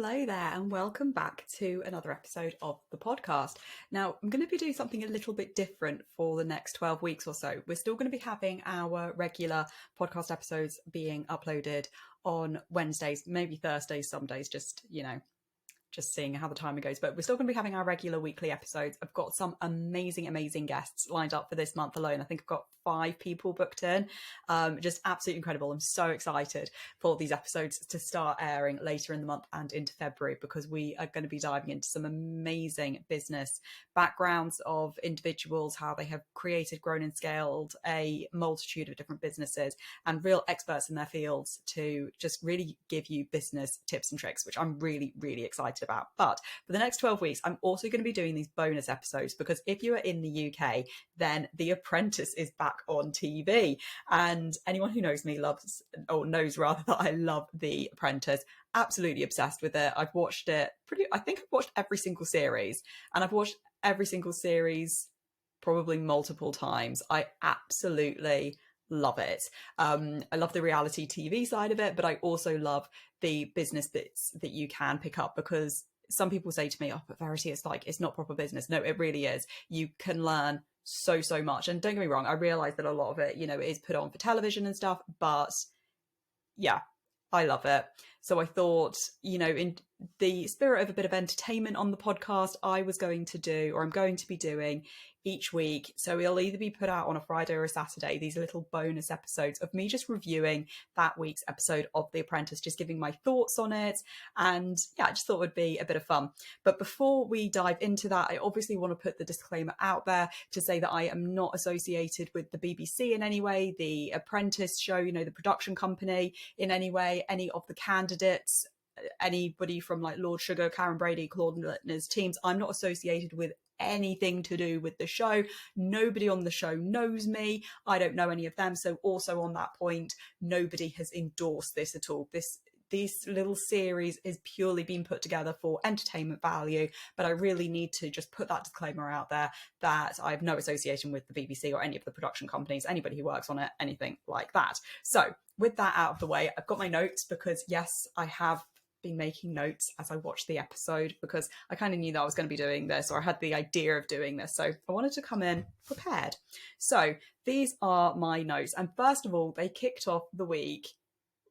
Hello there, and welcome back to another episode of the podcast. Now, I'm going to be doing something a little bit different for the next 12 weeks or so. We're still going to be having our regular podcast episodes being uploaded on Wednesdays, maybe Thursdays, some days, just seeing how the timing goes. But we're still going to be having our regular weekly episodes. I've got some amazing guests lined up for this month alone. I think I've got 5 people booked in. Just absolutely incredible. I'm so excited for these episodes to start airing later in the month and into February, because we are going to be diving into some amazing business backgrounds of individuals, how they have created, grown and scaled a multitude of different businesses, and real experts in their fields to just really give you business tips and tricks, which I'm really excited about. But for the next 12 weeks, I'm also going to be doing these bonus episodes, because if you are in the UK, then The Apprentice is back on TV. And anyone who knows me knows rather that I love The Apprentice. Absolutely obsessed with it. I've watched it I think I've watched every single series, and I've watched every single series probably multiple times. I absolutely love it. I love the reality TV side of it, but I also love the business bits that you can pick up, because some people say to me, oh, but Verity, it's not proper business. No, it really is. You can learn so much. And don't get me wrong, I realize that a lot of it, is put on for television and stuff, but yeah, I love it. So I thought, in the spirit of a bit of entertainment on the podcast, I'm going to be doing each week. So it'll either be put out on a Friday or a Saturday, these little bonus episodes of me just reviewing that week's episode of The Apprentice, just giving my thoughts on it. And yeah, I just thought it would be a bit of fun. But before we dive into that, I obviously want to put the disclaimer out there to say that I am not associated with the BBC in any way, The Apprentice show, the production company in any way, any of the candidates, anybody from like Lord Sugar, Karren Brady, Claude Littner's teams. I'm not associated with anything to do with the show. Nobody on the show knows me. I don't know any of them. So also on that point, nobody has endorsed this at all. This little series is purely being put together for entertainment value, but I really need to just put that disclaimer out there that I have no association with the BBC or any of the production companies, anybody who works on it, anything like that. So with that out of the way, I've got my notes, because yes, I have been making notes as I watched the episode, because I kind of knew that I was going to be doing this, or I had the idea of doing this, so I wanted to come in prepared. So these are my notes, and first of all, they kicked off the week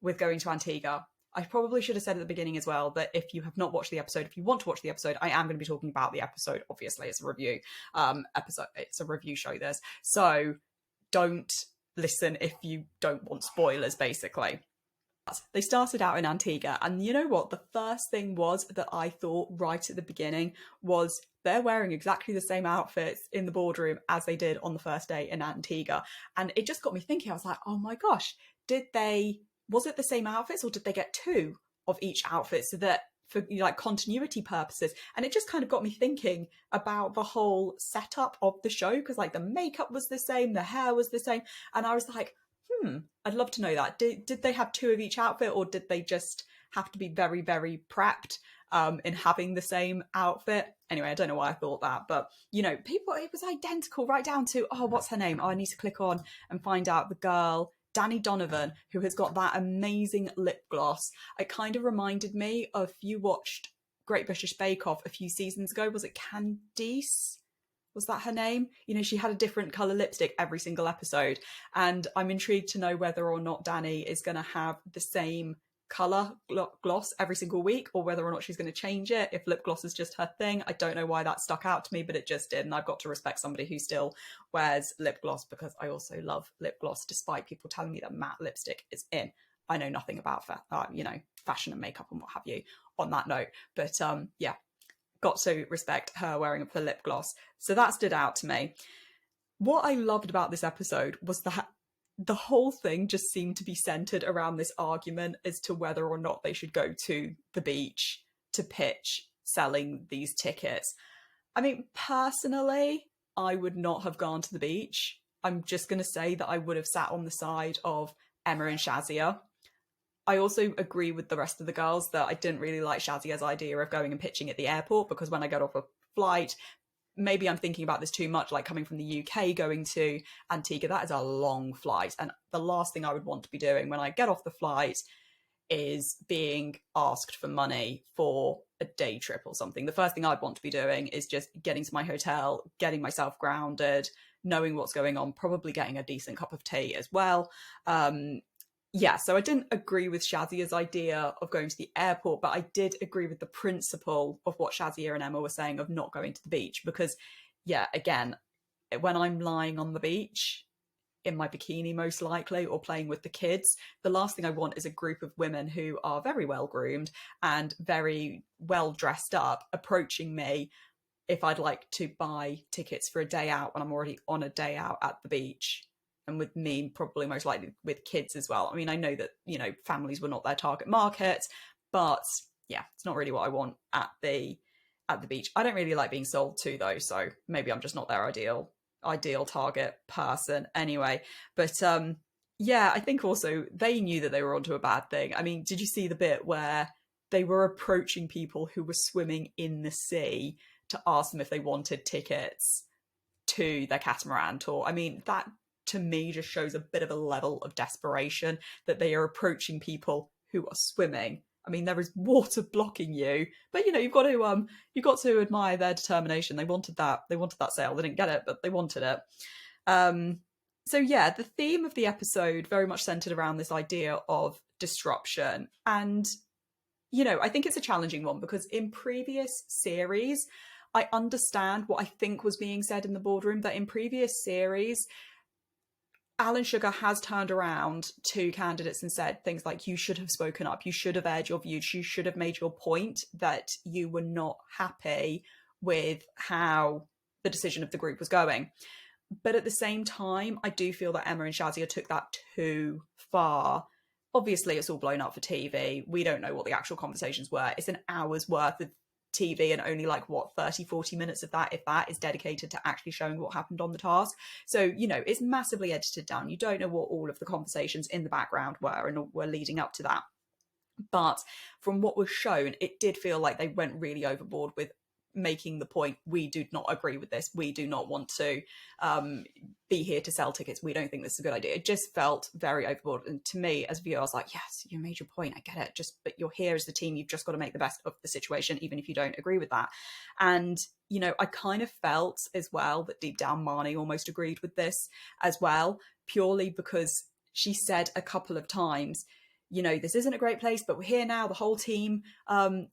with going to Antigua. I probably should have said at the beginning as well that if you have not watched the episode, if you want to watch the episode, I am going to be talking about the episode. Obviously, it's a review episode. It's a review show, this. So don't listen if you don't want spoilers, basically. They started out in Antigua, and you know what? The first thing was that I thought right at the beginning was they're wearing exactly the same outfits in the boardroom as they did on the first day in Antigua. And it just got me thinking. I was like, oh my gosh, was it the same outfits, or did they get 2 of each outfit so that for continuity purposes? And it just kind of got me thinking about the whole setup of the show, because the makeup was the same, the hair was the same, and I was like, I'd love to know that. Did they have 2 of each outfit, or did they just have to be very prepped in having the same outfit? Anyway, I don't know why I thought that, but people, it was identical right down to, oh, what's her name? Oh, I need to click on and find out the girl, Danny Donovan, who has got that amazing lip gloss. It kind of reminded me of, you watched Great British Bake Off a few seasons ago, was it Candice? Was that her name? She had a different colour lipstick every single episode. And I'm intrigued to know whether or not Danny is going to have the same colour gloss every single week, or whether or not she's going to change it. If lip gloss is just her thing, I don't know why that stuck out to me, but it just did. And I've got to respect somebody who still wears lip gloss, because I also love lip gloss, despite people telling me that matte lipstick is in. I know nothing about fashion and makeup and what have you on that note. But yeah, got to respect her wearing the lip gloss. So that stood out to me. What I loved about this episode was that the whole thing just seemed to be centered around this argument as to whether or not they should go to the beach to pitch selling these tickets. I mean, personally, I would not have gone to the beach. I'm just going to say that I would have sat on the side of Emma and Shazia. I also agree with the rest of the girls that I didn't really like Shazia's idea of going and pitching at the airport, because when I got off a flight, maybe I'm thinking about this too much, coming from the UK, going to Antigua, that is a long flight. And the last thing I would want to be doing when I get off the flight is being asked for money for a day trip or something. The first thing I'd want to be doing is just getting to my hotel, getting myself grounded, knowing what's going on, probably getting a decent cup of tea as well. Yeah, so I didn't agree with Shazia's idea of going to the airport, but I did agree with the principle of what Shazia and Emma were saying of not going to the beach. Because, yeah, again, when I'm lying on the beach, in my bikini most likely, or playing with the kids, the last thing I want is a group of women who are very well groomed and very well dressed up approaching me if I'd like to buy tickets for a day out when I'm already on a day out at the beach. And with me, probably most likely with kids as well. I mean, I know that, you know, families were not their target market, but yeah, it's not really what I want at the beach. I don't really like being sold to though, so maybe I'm just not their ideal target person anyway. But yeah, I think also they knew that they were onto a bad thing. I mean, did you see the bit where they were approaching people who were swimming in the sea to ask them if they wanted tickets to their catamaran tour? I mean, that to me just shows a bit of a level of desperation, that they are approaching people who are swimming. I mean, there is water blocking you, but you know, you've got to admire their determination. They wanted that sale. They didn't get it, but they wanted it. So yeah, the theme of the episode very much centered around this idea of disruption. And, you know, I think it's a challenging one because in previous series, I understand what I think was being said in the boardroom, that in previous series, Alan Sugar has turned around to candidates and said things like, you should have spoken up, you should have aired your views, you should have made your point that you were not happy with how the decision of the group was going. But at the same time, I do feel that Emma and Shazia took that too far. Obviously, it's all blown up for TV. We don't know what the actual conversations were. It's an hour's worth of TV and only 30-40 minutes of that, if that, is dedicated to actually showing what happened on the task. So, you know, it's massively edited down. You don't know what all of the conversations in the background were and were leading up to that. But from what was shown, it did feel like they went really overboard with making the point, we do not agree with this, we do not want to be here to sell tickets, we don't think this is a good idea. It just felt very overboard, and to me as a viewer I was like, yes, you made your point, I get it, but you're here as the team, you've just got to make the best of the situation even if you don't agree with that. And you know, I kind of felt as well that deep down Marnie almost agreed with this as well, purely because she said a couple of times, you know, this isn't a great place, but we're here now. The whole team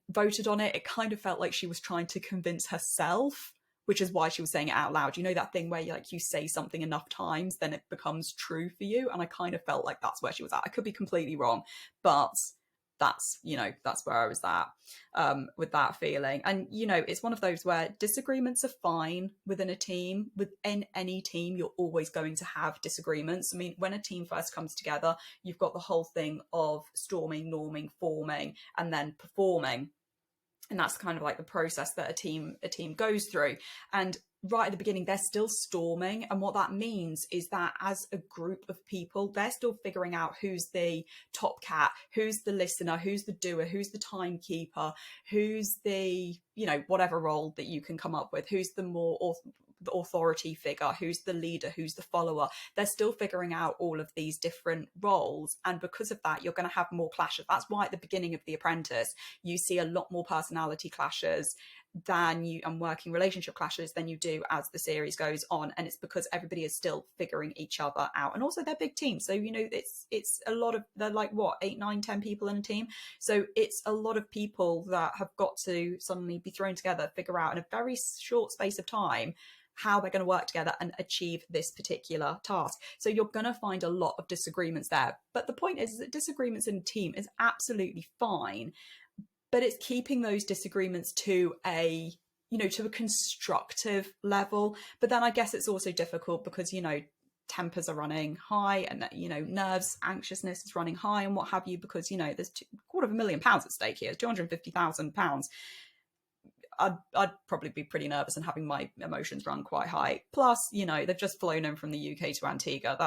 voted on it. It kind of felt like she was trying to convince herself, which is why she was saying it out loud. You know, that thing where you say something enough times, then it becomes true for you. And I kind of felt like that's where she was at. I could be completely wrong, but that's where I was at with that feeling. And, you know, it's one of those where disagreements are fine within a team. Within any team, you're always going to have disagreements. I mean, when a team first comes together, you've got the whole thing of storming, norming, forming, and then performing. And that's kind of like the process that a team goes through. And right at the beginning, they're still storming. And what that means is that as a group of people, they're still figuring out who's the top cat, who's the listener, who's the doer, who's the timekeeper, who's the, you know, whatever role that you can come up with, who's the more the authority figure, who's the leader, who's the follower. They're still figuring out all of these different roles. And because of that, you're going to have more clashes. That's why at the beginning of The Apprentice, you see a lot more personality clashes and working relationship clashes than you do as the series goes on. And it's because everybody is still figuring each other out. And also they're big teams. So, you know, it's a lot of, they're like what, 8, 9, 10 people in a team. So it's a lot of people that have got to suddenly be thrown together, figure out in a very short space of time how they're going to work together and achieve this particular task. So you're going to find a lot of disagreements there. But the point is that disagreements in a team is absolutely fine, but it's keeping those disagreements to a constructive level. But then I guess it's also difficult because, you know, tempers are running high and, you know, nerves, anxiousness is running high and what have you, because, you know, there's £250,000 at stake here, £250,000. I'd probably be pretty nervous and having my emotions run quite high. Plus, you know, they've just flown in from the UK to Antigua.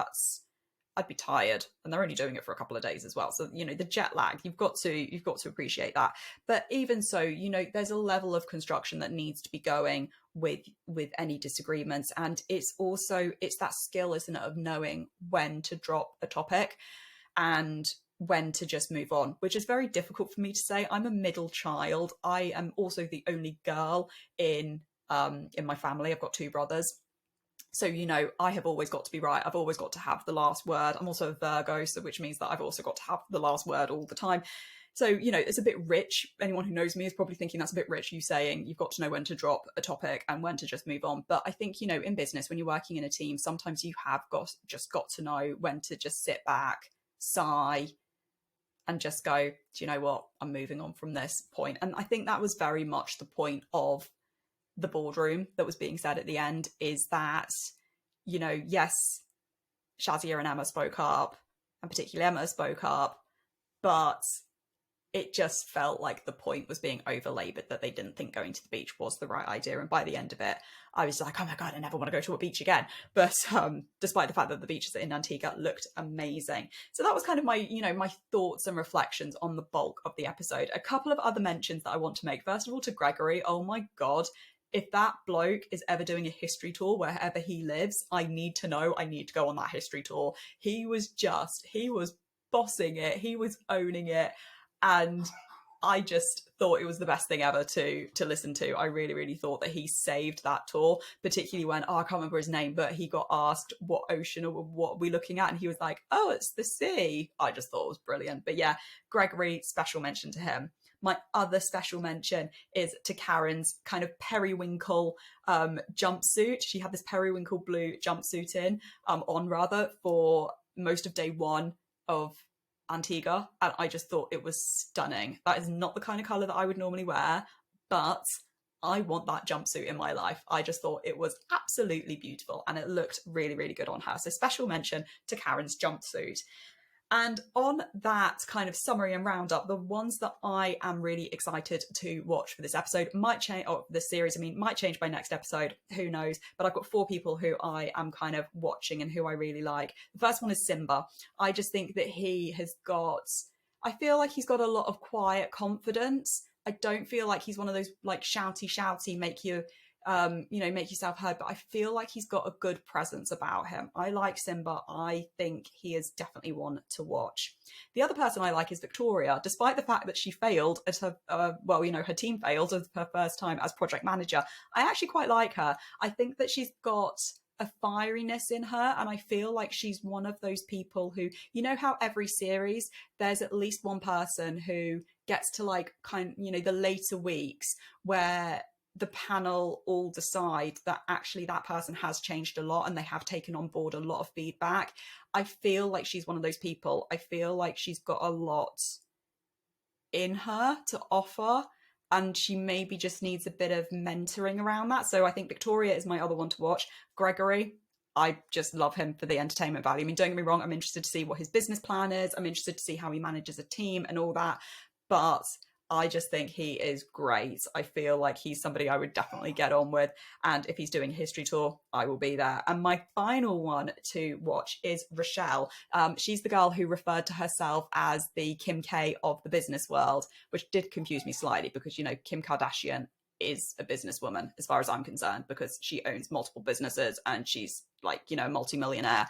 I'd be tired, and they're only doing it for a couple of days as well. So, you know, the jet lag, you've got to appreciate that. But even so, you know, there's a level of construction that needs to be going with any disagreements. And it's that skill, isn't it, of knowing when to drop a topic. And when to just move on, which is very difficult for me to say. I'm a middle child. I am also the only girl in my family. I've got 2 brothers. So, you know, I have always got to be right. I've always got to have the last word. I'm also a Virgo, so which means that I've also got to have the last word all the time. So, you know, it's a bit rich. Anyone who knows me is probably thinking that's a bit rich, you saying you've got to know when to drop a topic and when to just move on. But I think, you know, in business, when you're working in a team, sometimes you have got to know when to just sit back, sigh, and just go, do you know what? I'm moving on from this point. And I think that was very much the point of the boardroom that was being said at the end, is that, you know, yes, Shazia and Emma spoke up, and particularly Emma spoke up, but it just felt like the point was being overlaboured, that they didn't think going to the beach was the right idea. And by the end of it, I was like, oh my God, I never want to go to a beach again. But despite the fact that the beaches in Antigua looked amazing. So that was kind of my, you know, my thoughts and reflections on the bulk of the episode. A couple of other mentions that I want to make. First of all, to Gregory. Oh my God. If that bloke is ever doing a history tour wherever he lives, I need to know. I need to go on that history tour. He was bossing it. He was owning it. And I just thought it was the best thing ever to listen to. I really, really thought that he saved that tour, particularly when, I can't remember his name, but he got asked what ocean or what are we looking at? And he was like, oh, it's the sea. I just thought it was brilliant. But yeah, Gregory, special mention to him. My other special mention is to Karren's kind of periwinkle jumpsuit. She had this periwinkle blue jumpsuit on for most of day 1 of Antigua, and I just thought it was stunning. That is not the kind of colour that I would normally wear, but I want that jumpsuit in my life. I just thought it was absolutely beautiful, and it looked really, really good on her. So special mention to Karren's jumpsuit. And on that kind of summary and roundup, the ones that I am really excited to watch for this episode might change, or this series, might change by next episode, who knows? But I've got 4 people who I am kind of watching and who I really like. The first one is Simba. I just think that I feel like he's got a lot of quiet confidence. I don't feel like he's one of those like shouty, make yourself heard, but I feel like he's got a good presence about him. I like Simba. I think he is definitely one to watch. The other person I like is Victoria. Despite the fact that she failed at her, her team failed as her first time as project manager, I actually quite like her. I think that she's got a fieriness in her, and I feel like she's one of those people who, you know how every series there's at least one person who gets to the later weeks where the panel all decide that actually that person has changed a lot and they have taken on board a lot of feedback. I feel like she's one of those people. I feel like she's got a lot in her to offer, and she maybe just needs a bit of mentoring around that. So I think Victoria is my other one to watch. Gregory, I just love him for the entertainment value. Don't get me wrong, I'm interested to see what his business plan is. I'm interested to see how he manages a team and all that. But I just think he is great. I feel like he's somebody I would definitely get on with. And if he's doing a history tour, I will be there. And my final one to watch is Rochelle. She's the girl who referred to herself as the Kim K of the business world, which did confuse me slightly because, Kim Kardashian is a businesswoman as far as I'm concerned, because she owns multiple businesses and she's a multimillionaire.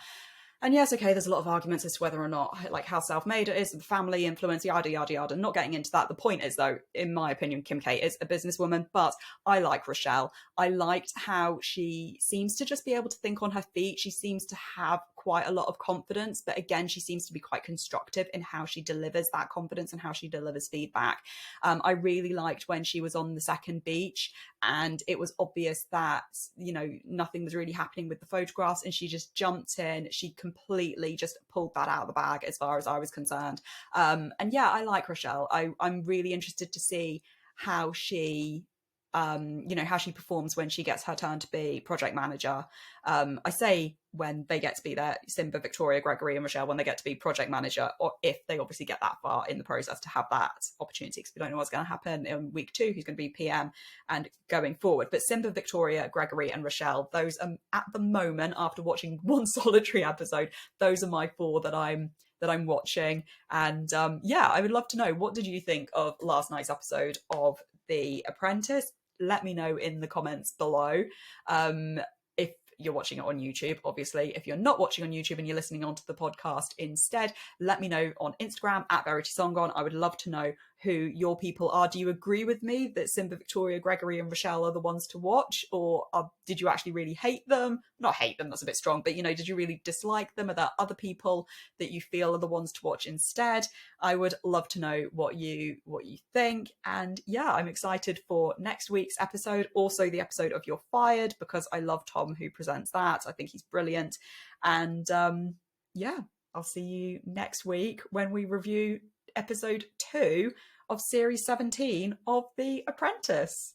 And yes, okay, there's a lot of arguments as to whether or not, how self-made it is, the family influence, yada, yada, yada. Not getting into that. The point is, though, in my opinion, Kim K is a businesswoman, but I like Rochelle. I liked how she seems to just be able to think on her feet. She seems to have quite a lot of confidence, but again, she seems to be quite constructive in how she delivers that confidence and how she delivers feedback. I really liked when she was on the second beach and it was obvious that, nothing was really happening with the photographs, and she just jumped in. She completely just pulled that out of the bag as far as I was concerned. And yeah, I like Rochelle. I'm really interested to see how she how she performs when she gets her turn to be project manager. I say when they get to be there, Simba, Victoria, Gregory and Rochelle, when they get to be project manager, or if they obviously get that far in the process to have that opportunity, because we don't know what's going to happen in week 2, who's going to be PM and going forward. But Simba, Victoria, Gregory and Rochelle, those at the moment, after watching one solitary episode, those are my 4 that I'm watching. And I would love to know, what did you think of last night's episode of The Apprentice? Let me know in the comments below. If you're watching it on YouTube. Obviously, if you're not watching on YouTube and you're listening onto the podcast instead, let me know on Instagram at @VeritySongon. I would love to know who your people are. Do you agree with me that Simba, Victoria, Gregory and Rochelle are the ones to watch, or did you actually really hate them? Not hate them, that's a bit strong, but did you really dislike them? Are there other people that you feel are the ones to watch instead? I would love to know what you think. And yeah, I'm excited for next week's episode, also the episode of You're Fired, because I love Tom who presents that. I think he's brilliant. And yeah, I'll see you next week when we review episode 2 of series 17 of The Apprentice.